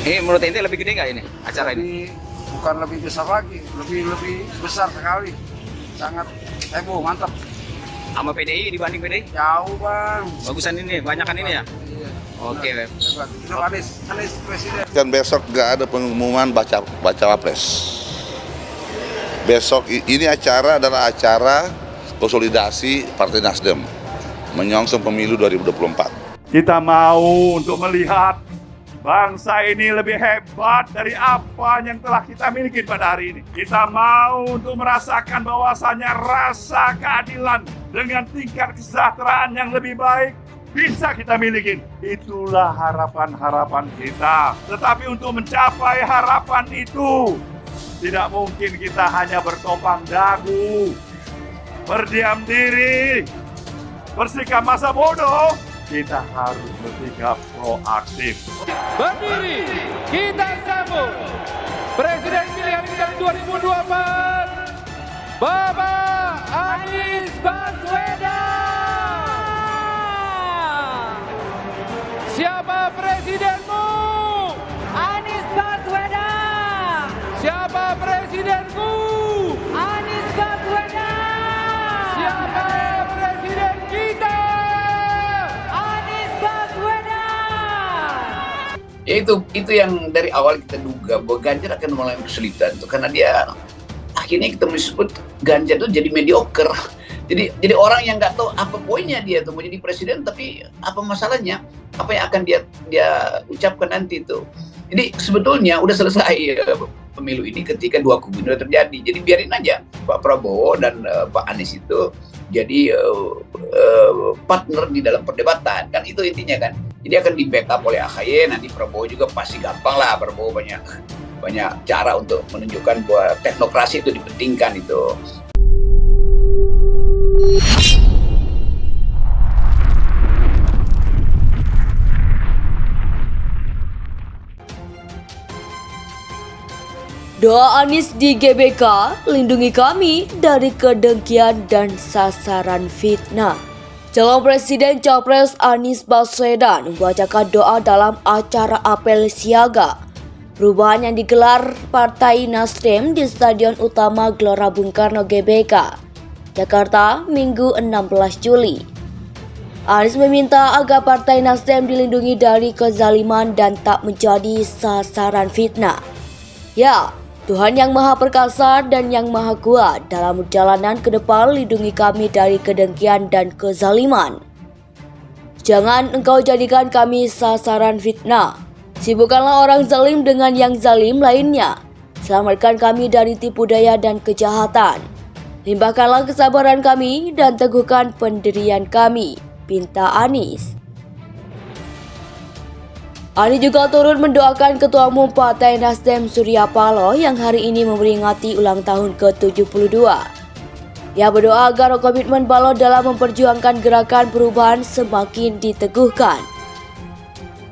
Ini menurut ente lebih gede nggak ini acara ini? Bukan lebih besar lagi, lebih besar sekali. Sangat heboh, mantap. Sama PDI dibanding PDI? Jauh bang. Bagusan ini, banyakan ini ya? Iya. Oke, Beb. Itu Anies presiden. Kan besok nggak ada pengumuman baca wapres. Besok ini adalah acara konsolidasi Partai Nasdem menyongsong pemilu 2024. Kita mau untuk melihat bangsa ini lebih hebat dari apa yang telah kita miliki pada hari ini. Kita mau untuk merasakan bahwasannya rasa keadilan dengan tingkat kesejahteraan yang lebih baik bisa kita miliki. Itulah harapan-harapan kita. Tetapi untuk mencapai harapan itu, tidak mungkin kita hanya bertopang dagu, berdiam diri, bersikap masa bodoh. Kita harus bersikap proaktif. Berdiri, kita sambut Presiden pilihan kita 2024, Bapak Anies Baswedan. Siapa presidenmu? Anies Baswedan. Siapa presidenku? Anies Baswedan. Siapa presiden kita? Anies Baswedan. Ya itu yang dari awal kita duga bahwa Ganjar akan mengalami kesulitan tuh, karena dia akhirnya kita disebut Ganjar tuh jadi mediocre. Jadi orang yang nggak tahu apa poinnya dia tuh mau jadi presiden, tapi apa masalahnya, apa yang akan dia ucapkan nanti itu. Jadi sebetulnya udah selesai pemilu ini ketika dua kubu itu terjadi. Jadi biarin aja Pak Prabowo dan Pak Anies itu jadi partner di dalam perdebatan, kan itu intinya kan. Jadi akan di backup oleh AHY, nanti Prabowo juga pasti gampang lah, Prabowo banyak cara untuk menunjukkan bahwa teknokrasi itu dipentingkan itu. Doa Anies di GBK, lindungi kami dari kedengkian dan sasaran fitnah. Calon Presiden Capres Anies Baswedan membacakan doa dalam acara apel siaga perubahan yang digelar Partai Nasdem di Stadion Utama Gelora Bung Karno GBK, Jakarta, Minggu 16 Juli. Anies meminta agar Partai Nasdem dilindungi dari kezaliman dan tak menjadi sasaran fitnah. Ya, Tuhan yang Maha Perkasa dan yang Maha Kuat, dalam perjalanan ke depan lindungi kami dari kedengkian dan kezaliman. Jangan engkau jadikan kami sasaran fitnah. Sibukkanlah orang zalim dengan yang zalim lainnya. Selamatkan kami dari tipu daya dan kejahatan. Limpahkanlah kesabaran kami dan teguhkan pendirian kami, pinta Anies. Anies juga turut mendoakan Ketua Umum Partai Nasdem Surya Paloh yang hari ini memperingati ulang tahun ke-72. Ia berdoa agar komitmen Paloh dalam memperjuangkan gerakan perubahan semakin diteguhkan.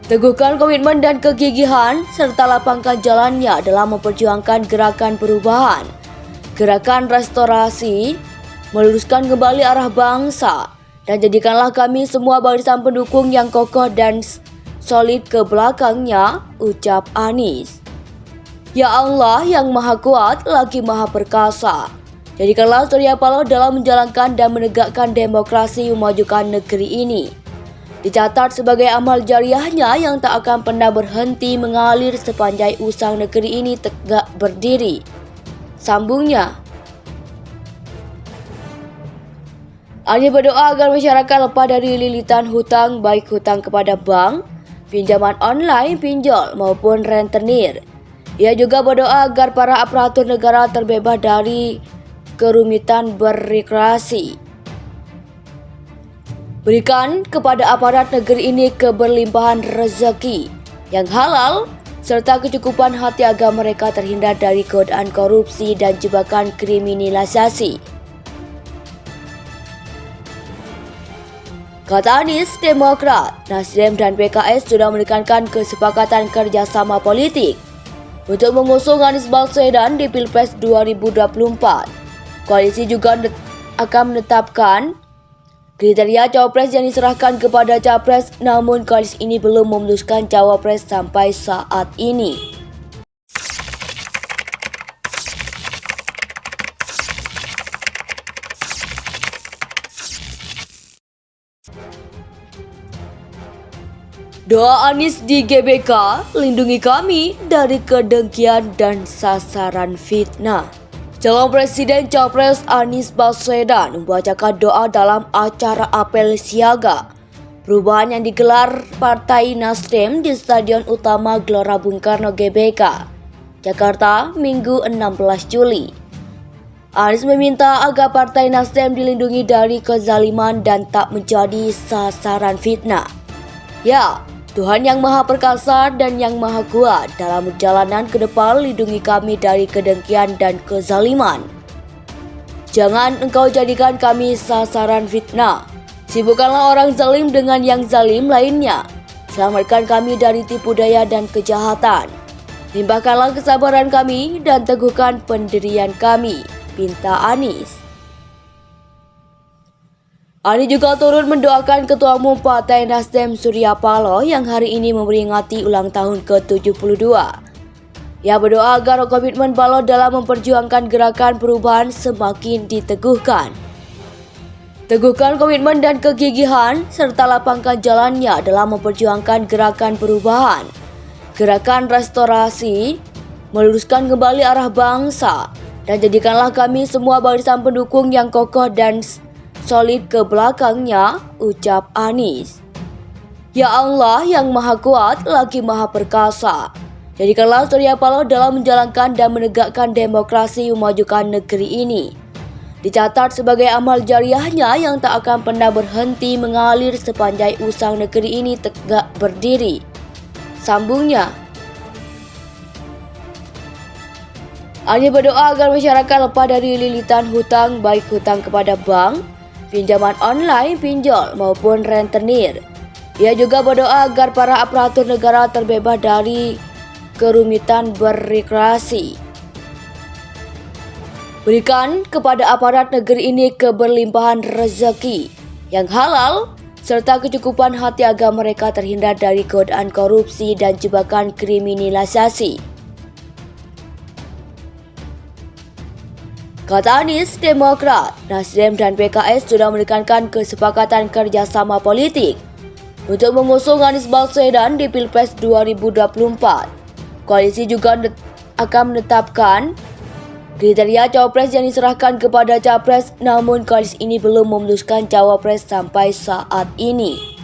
Teguhkan komitmen dan kegigihan serta lapangkan jalannya dalam memperjuangkan gerakan perubahan, gerakan restorasi, meluruskan kembali arah bangsa, dan jadikanlah kami semua barisan pendukung yang kokoh dan solid ke belakangnya, ucap Anies. Ya Allah yang Maha Kuat lagi Maha Perkasa, jadikanlah Surya Paloh dalam menjalankan dan menegakkan demokrasi memajukan negeri ini. Dicatat sebagai amal jariahnya yang tak akan pernah berhenti mengalir sepanjang usang negeri ini tegak berdiri. Sambungnya, Anies berdoa agar masyarakat lepas dari lilitan hutang, baik hutang kepada bank, pinjaman online, pinjol maupun rentenir. Ia juga berdoa agar para aparatur negara terbebas dari kerumitan berrekreasi. Berikan kepada aparat negeri ini keberlimpahan rezeki yang halal serta kecukupan hati agar mereka terhindar dari godaan korupsi dan jebakan kriminalisasi. Kata Anies, Demokrat, Nasdem dan PKS sudah menekankan kesepakatan kerjasama politik untuk mengusung Anies Baswedan di Pilpres 2024. Koalisi juga akan menetapkan Kriteria cawapres yang diserahkan kepada capres, namun koalisi ini belum memutuskan cawapres sampai saat ini. Doa Anies di GBK, lindungi kami dari kedengkian dan sasaran fitnah. Calon Presiden Capres Anies Baswedan membacakan doa dalam acara apel siaga perubahan yang digelar Partai Nasdem di Stadion Utama Gelora Bung Karno GBK, Jakarta, Minggu 16 Juli. Anies meminta agar Partai Nasdem dilindungi dari kezaliman dan tak menjadi sasaran fitnah. Ya, Tuhan yang Maha Perkasa dan yang Maha Kuat, dalam perjalanan ke depan lindungi kami dari kedengkian dan kezaliman. Jangan engkau jadikan kami sasaran fitnah. Sibukkanlah orang zalim dengan yang zalim lainnya. Selamatkan kami dari tipu daya dan kejahatan. Limpahkanlah kesabaran kami dan teguhkan pendirian kami, pinta Anies. Anies juga turut mendoakan Ketua Umum Partai Nasdem Surya Paloh yang hari ini memperingati ulang tahun ke-72. Ia berdoa agar komitmen Paloh dalam memperjuangkan gerakan perubahan semakin diteguhkan. Teguhkan komitmen dan kegigihan serta lapangkan jalannya dalam memperjuangkan gerakan perubahan, gerakan restorasi, meluruskan kembali arah bangsa, dan jadikanlah kami semua barisan pendukung yang kokoh dan solid ke belakangnya, ucap Anies. Ya Allah yang Maha Kuat lagi Maha Perkasa, jadikanlah Surya Paloh dalam menjalankan dan menegakkan demokrasi memajukan negeri ini. Dicatat sebagai amal jariahnya yang tak akan pernah berhenti mengalir sepanjang usang negeri ini tegak berdiri. Sambungnya, Anies berdoa agar masyarakat lepas dari lilitan hutang, baik hutang kepada bank, pinjaman online, pinjol maupun rentenir. Ia juga berdoa agar para aparatur negara terbebas dari kerumitan berrekreasi. Berikan kepada aparat negeri ini keberlimpahan rezeki yang halal serta kecukupan hati agar mereka terhindar dari godaan korupsi dan jebakan kriminalisasi. Kata Anies, Demokrat, Nasdem dan PKS sudah menekankan kesepakatan kerjasama politik untuk mengusung Anies Baswedan di Pilpres 2024. Koalisi juga akan menetapkan kriteria cawapres yang diserahkan kepada capres, namun koalisi ini belum memutuskan cawapres sampai saat ini.